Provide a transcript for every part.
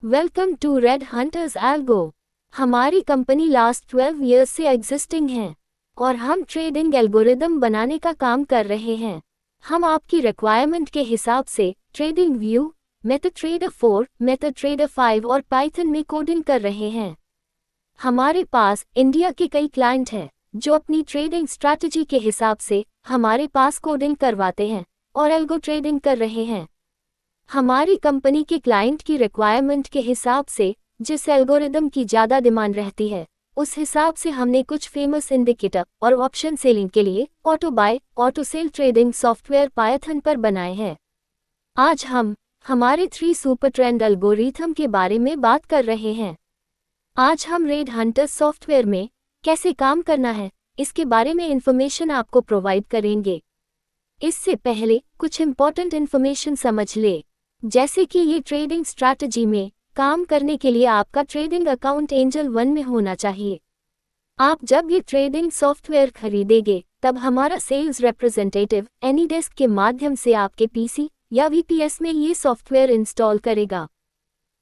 Welcome to red hunters algo. हमारी company last 12 years से existing है और हम ट्रेडिंग एल्गोरिदम बनाने का काम कर रहे हैं। हम आपकी रिक्वायरमेंट के हिसाब से ट्रेडिंग व्यू, मेटाट्रेडर 4, मेटाट्रेडर 5 और पाइथन में कोडिंग कर रहे हैं। हमारे पास इंडिया के कई क्लाइंट हैं जो अपनी ट्रेडिंग स्ट्रैटेजी के हिसाब से हमारे पास कोडिंग करवाते हैं और एल्गो ट्रेडिंग कर रहे हैं। हमारी कंपनी के क्लाइंट की रिक्वायरमेंट के हिसाब से जिस एल्गोरिदम की ज़्यादा डिमांड रहती है उस हिसाब से हमने कुछ फेमस इंडिकेटर और ऑप्शन सेलिंग के लिए auto buy, auto sell trading software Python पर बनाए हैं। आज हम हमारे 3 सुपर ट्रेंड एल्गोरिथम के बारे में बात कर रहे हैं। आज हम रेड हंटर्स सॉफ्टवेयर में कैसे काम करना है इसके बारे में इंफॉर्मेशन आपको प्रोवाइड करेंगे। इससे पहले कुछ इंपॉर्टेंट इंफॉर्मेशन समझ ले, जैसे कि ये ट्रेडिंग स्ट्रैटेजी में काम करने के लिए आपका ट्रेडिंग अकाउंट एंजल 1 में होना चाहिए। आप जब ये ट्रेडिंग सॉफ्टवेयर खरीदेंगे तब हमारा सेल्स रिप्रेजेंटेटिव एनीडेस्क के माध्यम से आपके पीसी या वीपीएस में ये सॉफ्टवेयर इंस्टॉल करेगा।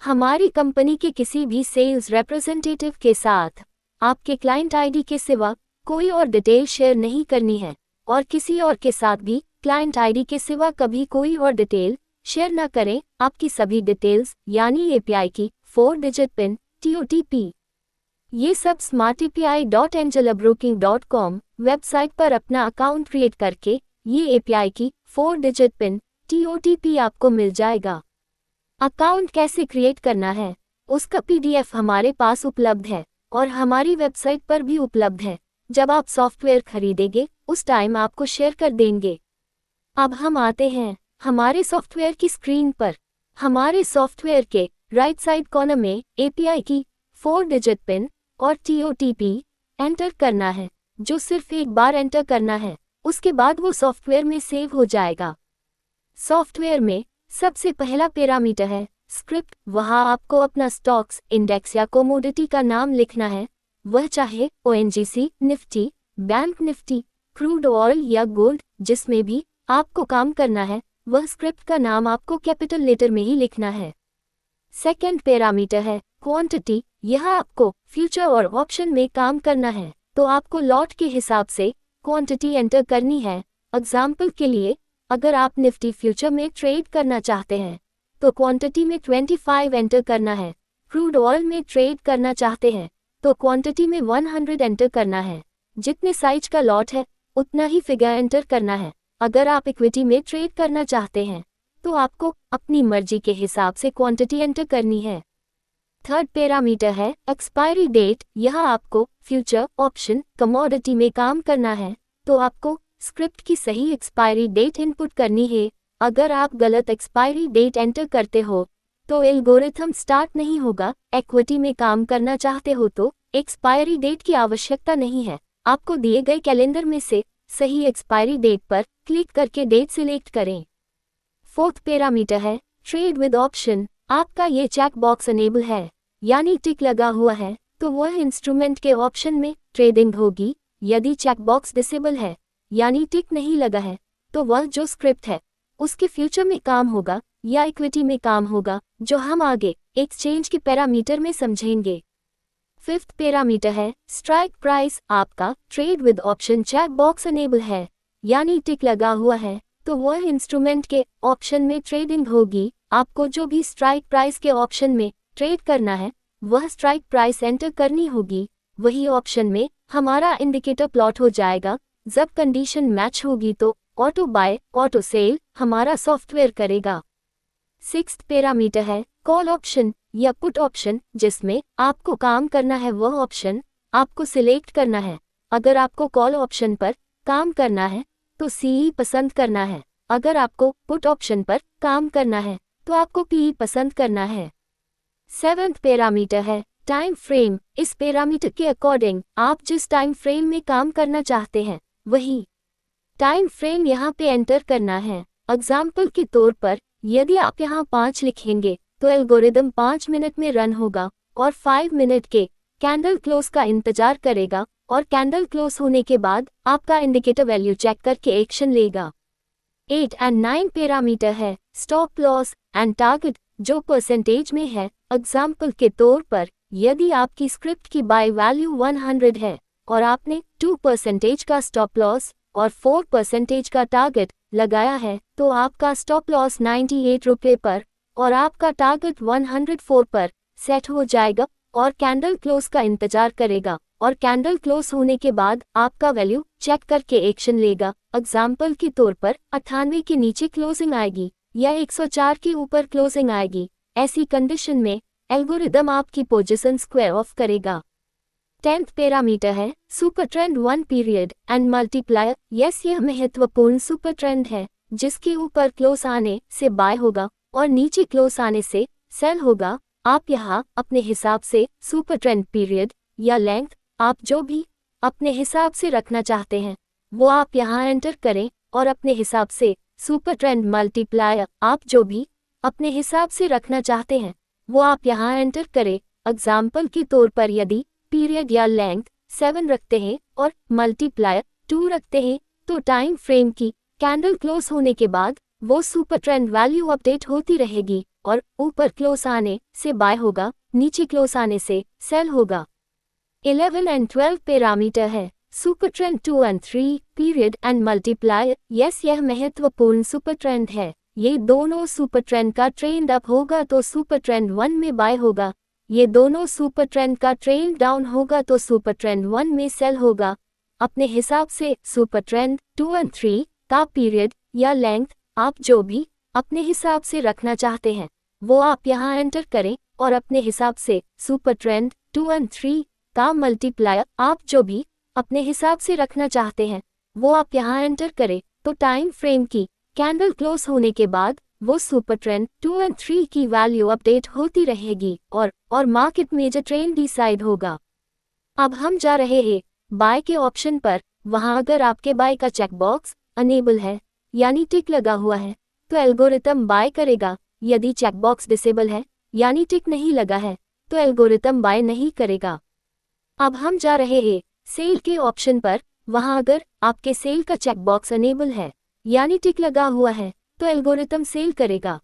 हमारी कंपनी के किसी भी सेल्स रिप्रेजेंटेटिव के साथ आपके क्लाइंट आईडी के सिवा कोई और डिटेल शेयर नहीं करनी है और किसी और के साथ भी क्लाइंट आईडी के सिवा कभी कोई और डिटेल शेयर न करें। आपकी सभी डिटेल्स यानी एपीआई की 4 डिजिट पिन, TOTP, ये सब smartapi.angelabroking.com वेबसाइट पर अपना अकाउंट क्रिएट करके ये एपीआई की 4 डिजिट पिन, TOTP आपको मिल जाएगा। अकाउंट कैसे क्रिएट करना है उसका PDF हमारे पास उपलब्ध है और हमारी वेबसाइट पर भी उपलब्ध है। जब आप सॉफ्टवेयर खरीदेंगे उस टाइम आपको शेयर कर देंगे। अब हम आते हैं हमारे सॉफ्टवेयर की स्क्रीन पर। हमारे सॉफ्टवेयर के राइट साइड कॉर्नर में एपीआई की 4 डिजिट पिन और TOTP एंटर करना है, जो सिर्फ एक बार एंटर करना है, उसके बाद वो सॉफ्टवेयर में सेव हो जाएगा। सॉफ्टवेयर में सबसे पहला पैरामीटर है स्क्रिप्ट। वहाँ आपको अपना स्टॉक्स, इंडेक्स या कोमोडिटी का नाम लिखना है, वह चाहे ONGC, Nifty, bank Nifty, crude oil या गोल्ड, जिसमें भी आपको काम करना है वह स्क्रिप्ट का नाम आपको कैपिटल लेटर में ही लिखना है। सेकंड पैरामीटर है क्वांटिटी। यह आपको फ्यूचर और ऑप्शन में काम करना है तो आपको लॉट के हिसाब से क्वांटिटी एंटर करनी है। एग्जाम्पल के लिए, अगर आप निफ्टी फ्यूचर में ट्रेड करना चाहते हैं तो क्वांटिटी में 25 एंटर करना है। क्रूड ऑयल में ट्रेड करना चाहते हैं तो क्वांटिटी में 100 एंटर करना है। जितने साइज का लॉट है उतना ही फिगर एंटर करना है। अगर आप इक्विटी में ट्रेड करना चाहते हैं तो आपको अपनी मर्जी के हिसाब से क्वांटिटी एंटर करनी है। थर्ड पैरामीटर है एक्सपायरी डेट। यह आपको फ्यूचर, ऑप्शन, कमोडिटी में काम करना है तो आपको स्क्रिप्ट की सही एक्सपायरी डेट इनपुट करनी है। अगर आप गलत एक्सपायरी डेट एंटर करते हो तो एल्गोरिथम स्टार्ट नहीं होगा। इक्विटी में काम करना चाहते हो तो एक्सपायरी डेट की आवश्यकता नहीं है। आपको दिए गए कैलेंडर में से सही एक्सपायरी डेट पर क्लिक करके डेट सिलेक्ट करें। फोर्थ पैरामीटर है ट्रेड विद ऑप्शन। आपका ये चेक बॉक्स अनेबल है यानी टिक लगा हुआ है तो वह इंस्ट्रूमेंट के ऑप्शन में ट्रेडिंग होगी। यदि चेक बॉक्स डिसेबल है यानी टिक नहीं लगा है तो वह जो स्क्रिप्ट है उसके फ्यूचर में काम होगा या इक्विटी में काम होगा, जो हम आगे एक्सचेंज के पैरामीटर में समझेंगे। फिफ्थ पैरामीटर है स्ट्राइक प्राइस। आपका trade with option check box enable है यानी टिक लगा हुआ है तो वह इंस्ट्रूमेंट के ऑप्शन में ट्रेडिंग होगी। आपको जो भी स्ट्राइक प्राइस के ऑप्शन में ट्रेड करना है वह स्ट्राइक प्राइस एंटर करनी होगी। वही ऑप्शन में हमारा इंडिकेटर प्लॉट हो जाएगा। जब कंडीशन मैच होगी तो ऑटो बाय, ऑटो सेल हमारा सॉफ्टवेयर करेगा। सिक्स्थ पैरामीटर है कॉल ऑप्शन या पुट ऑप्शन। जिसमें आपको काम करना है वह ऑप्शन आपको सिलेक्ट करना है। अगर आपको कॉल ऑप्शन पर काम करना है तो CE पसंद करना है। अगर आपको पुट ऑप्शन पर काम करना है तो आपको PE पसंद करना है। सेवेंथ पैरामीटर है टाइम फ्रेम। इस पैरामीटर के अकॉर्डिंग आप जिस टाइम फ्रेम में काम करना चाहते हैं वही टाइम फ्रेम यहाँ पे एंटर करना है। एग्जाम्पल के तौर पर यदि आप यहाँ 5 लिखेंगे तो एल्गोरिदम 5 मिनट में रन होगा और 5 मिनट के कैंडल क्लोज का इंतजार करेगा और कैंडल क्लोज होने के बाद आपका इंडिकेटर वैल्यू चेक करके एक्शन लेगा। 8 और 9 पैरामीटर है स्टॉप लॉस एंड टारगेट। जो परसेंटेज में है एग्जाम्पल के तौर पर यदि आपकी स्क्रिप्ट की बाय वैल्यू 100 है और आपने 2% का स्टॉप लॉस और 4% का टारगेट लगाया है तो आपका स्टॉप लॉस 98 रुपये पर और आपका टारगेट 104 पर सेट हो जाएगा और कैंडल क्लोज का इंतजार करेगा और कैंडल क्लोज होने के बाद आपका वैल्यू चेक करके एक्शन लेगा। एग्जाम्पल के तौर पर 98 के नीचे क्लोजिंग आएगी या 104 के ऊपर क्लोजिंग आएगी। ऐसी कंडीशन में एल्गोरिदम आपकी पोजीशन स्क्वायर ऑफ करेगा। 10th पैरामीटर है super trend 1 period and multiplier. Yes, यह महत्वपूर्ण सुपर ट्रेंड है जिसके ऊपर क्लोज आने से बाय होगा और नीचे क्लोज आने से सेल होगा। आप यहाँ अपने हिसाब से सुपर ट्रेंड पीरियड या लेंथ आप जो भी अपने हिसाब से रखना चाहते हैं वो आप यहाँ एंटर करें और अपने हिसाब से सुपर ट्रेंड मल्टीप्लायर आप जो भी अपने हिसाब से रखना चाहते हैं वो आप यहाँ एंटर करें। एग्जाम्पल के तौर पर यदि पीरियड या लेंथ 7 रखते हैं और मल्टीप्लायर 2 रखते हैं तो टाइम फ्रेम की कैंडल क्लोज होने के बाद वो सुपर ट्रेंड वैल्यू अपडेट होती रहेगी और ऊपर क्लोज आने से बाय होगा, नीचे क्लोज आने से सेल होगा। 11 एंड 12 पैरामीटर है super trend 2 and 3 period and multiplier. Yes, यह महत्वपूर्ण सुपर ट्रेंड है। ये दोनों सुपर ट्रेंड का ट्रेंड अप होगा तो सुपर ट्रेंड 1 में बाय होगा, ये दोनों सुपर ट्रेंड का ट्रेंड डाउन होगा तो सुपर ट्रेंड 1 में सेल होगा। अपने हिसाब से सुपर ट्रेंड 2 एंड 3 का पीरियड या लेंथ आप जो भी अपने हिसाब से रखना चाहते हैं वो आप यहाँ एंटर करें और अपने हिसाब से सुपर ट्रेंड 2 एंड 3 का मल्टीप्लायर आप जो भी अपने हिसाब से रखना चाहते हैं वो आप यहाँ एंटर करें तो टाइम फ्रेम की कैंडल क्लोज होने के बाद वो सुपर ट्रेंड 2 एंड 3 की वैल्यू अपडेट होती रहेगी और मार्केट मेजर ट्रेंड डिसाइड होगा। अब हम जा रहे हैं बाय के ऑप्शन पर। वहां अगर आपके बाय का चेकबॉक्स अनेबल है यानी टिक लगा हुआ है तो एल्गोरिथम बाय करेगा। यदि चेकबॉक्स डिसेबल है यानी टिक नहीं लगा है तो एल्गोरिथम बाय नहीं करेगा। अब हम जा रहे हैं सेल के ऑप्शन पर। वहां अगर आपके सेल का चेकबॉक्स अनेबल है यानी टिक लगा हुआ है तो एल्गोरिथम सेल करेगा।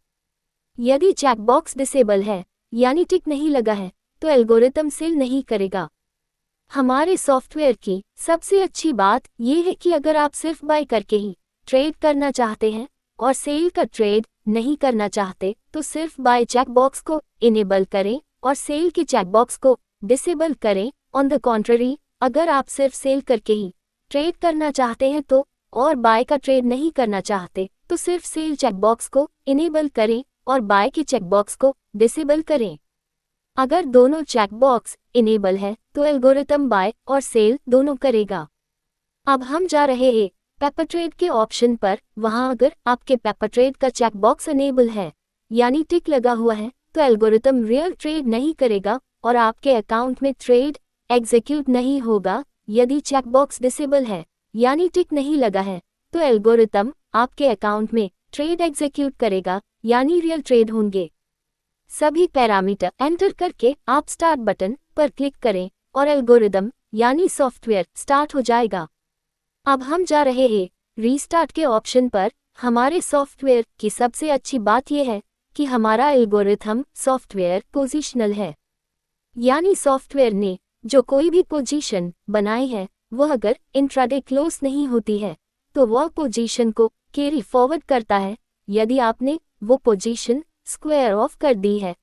यदि चेकबॉक्स डिसेबल है यानी टिक नहीं लगा है तो एल्गोरिथम सेल नहीं करेगा। हमारे सॉफ्टवेयर की सबसे अच्छी बात यह है कि अगर आप सिर्फ बाय करके ही ट्रेड करना चाहते हैं और सेल का ट्रेड नहीं करना चाहते तो सिर्फ बाय चेकबॉक्स को इनेबल करें और सेल के चेकबॉक्स को डिसेबल करें। ऑन द कॉन्ट्ररी, अगर आप सिर्फ सेल करके ही ट्रेड करना चाहते हैं तो और बाय का ट्रेड नहीं करना चाहते तो सिर्फ सेल चेकबॉक्स को इनेबल करें और बाय के चेकबॉक्स को डिसेबल करें। अगर दोनों चेकबॉक्स इनेबल है तो एल्गोरिथम बाय और सेल दोनों करेगा। अब हम जा रहे हैं पेपर ट्रेड के ऑप्शन पर। वहां अगर आपके पेपर ट्रेड का चेकबॉक्स अनेबल है यानी टिक लगा हुआ है तो एल्गोरिथम रियल ट्रेड नहीं करेगा और आपके अकाउंट में ट्रेड एग्जीक्यूट नहीं होगा। यदि चेकबॉक्स डिसेबल है यानी टिक नहीं लगा है तो एल्गोरिथम आपके अकाउंट में ट्रेड एग्जीक्यूट करेगा यानी रियल ट्रेड होंगे। सभी पैरामीटर एंटर करके आप स्टार्ट बटन पर क्लिक करें और एल्गोरिदम यानी सॉफ्टवेयर स्टार्ट हो जाएगा। अब हम जा रहे हैं रीस्टार्ट के ऑप्शन पर। हमारे सॉफ्टवेयर की सबसे अच्छी बात यह है कि हमारा एल्गोरिथम सॉफ्टवेयर पोजिशनल है, यानी सॉफ्टवेयर ने जो कोई भी पोजीशन बनाई है वह अगर इंट्राडे क्लोज नहीं होती है तो वह पोजीशन को कैरी फॉरवर्ड करता है। यदि आपने वो पोजीशन स्क्वायर ऑफ कर दी है,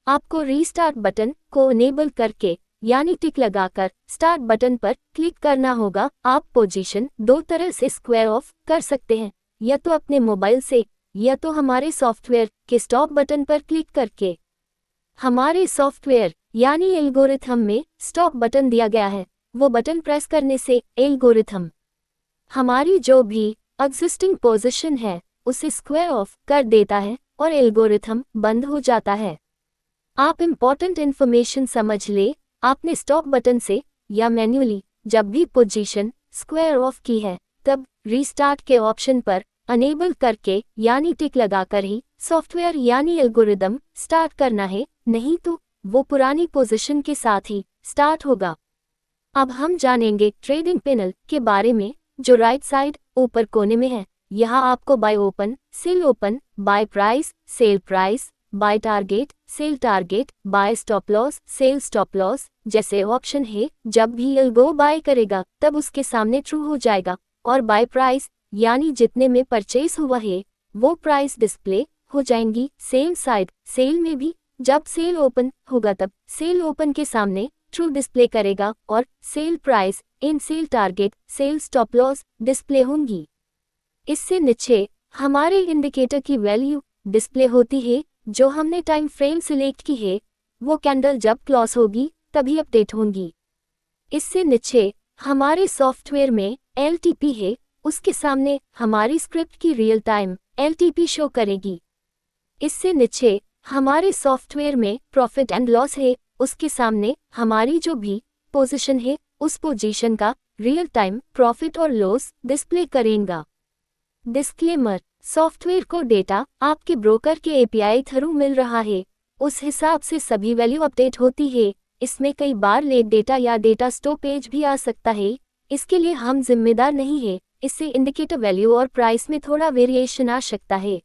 आपको रीस्टार्ट बटन को इनेबल करके यानी टिक लगाकर स्टार्ट बटन पर क्लिक करना होगा। आप पोजीशन दो तरह से स्क्वायर ऑफ कर सकते हैं, या तो अपने मोबाइल से या तो हमारे सॉफ्टवेयर के स्टॉप बटन पर क्लिक करके। हमारे सॉफ्टवेयर यानी एल्गोरिथम में स्टॉप बटन दिया गया है, वो बटन प्रेस करने से एल्गोरिथम हमारी जो भी एग्जिस्टिंग पोजीशन है उसे स्क्वायर ऑफ कर देता है और एल्गोरिथम बंद हो जाता है। आप इम्पॉर्टेंट इन्फॉर्मेशन समझ ले, आपने स्टॉप बटन से या मैन्युअली जब भी पोजीशन स्क्वायर ऑफ की है तब रीस्टार्ट के ऑप्शन पर अनेबल करके यानी टिक लगाकर ही सॉफ्टवेयर यानी एल्गोरिदम स्टार्ट करना है, नहीं तो वो पुरानी पोजीशन के साथ ही स्टार्ट होगा। अब हम जानेंगे ट्रेडिंग पैनल के बारे में जो राइट साइड ऊपर कोने में है। यहाँ आपको buy open, sell open, buy price, sell price, buy target, sell target, buy stop loss, sell stop loss जैसे ऑप्शन है। जब भी एल्गो बाय करेगा तब उसके सामने ट्रू हो जाएगा और बाय प्राइस यानी जितने में परचेज हुआ है वो प्राइस डिस्प्ले हो जाएंगी। सेल साइड, सेल में भी जब सेल ओपन होगा तब सेल ओपन के सामने ट्रू डिस्प्ले करेगा और sell price in sell target, sell stop loss display होंगी। इससे नीचे हमारे इंडिकेटर की वैल्यू डिस्प्ले होती है जो हमने टाइम फ्रेम सिलेक्ट की है, वो कैंडल जब क्लोज होगी तभी अपडेट होंगी। इससे नीचे हमारे सॉफ्टवेयर में LTP है, उसके सामने हमारी स्क्रिप्ट की रियल टाइम LTP शो करेगी। इससे नीचे हमारे सॉफ्टवेयर में प्रॉफिट एंड लॉस है, उसके सामने हमारी जो भी पोजीशन है उस पोजीशन का रियल टाइम प्रॉफिट और लॉस डिस्प्ले करेगा। डिस्क्लेमर, सॉफ्टवेयर को डेटा आपके ब्रोकर के API थ्रू मिल रहा है, उस हिसाब से सभी वैल्यू अपडेट होती है। इसमें कई बार लेट डेटा या डेटा स्टॉपेज भी आ सकता है, इसके लिए हम जिम्मेदार नहीं है। इससे इंडिकेटर वैल्यू और प्राइस में थोड़ा वेरिएशन आ सकता है।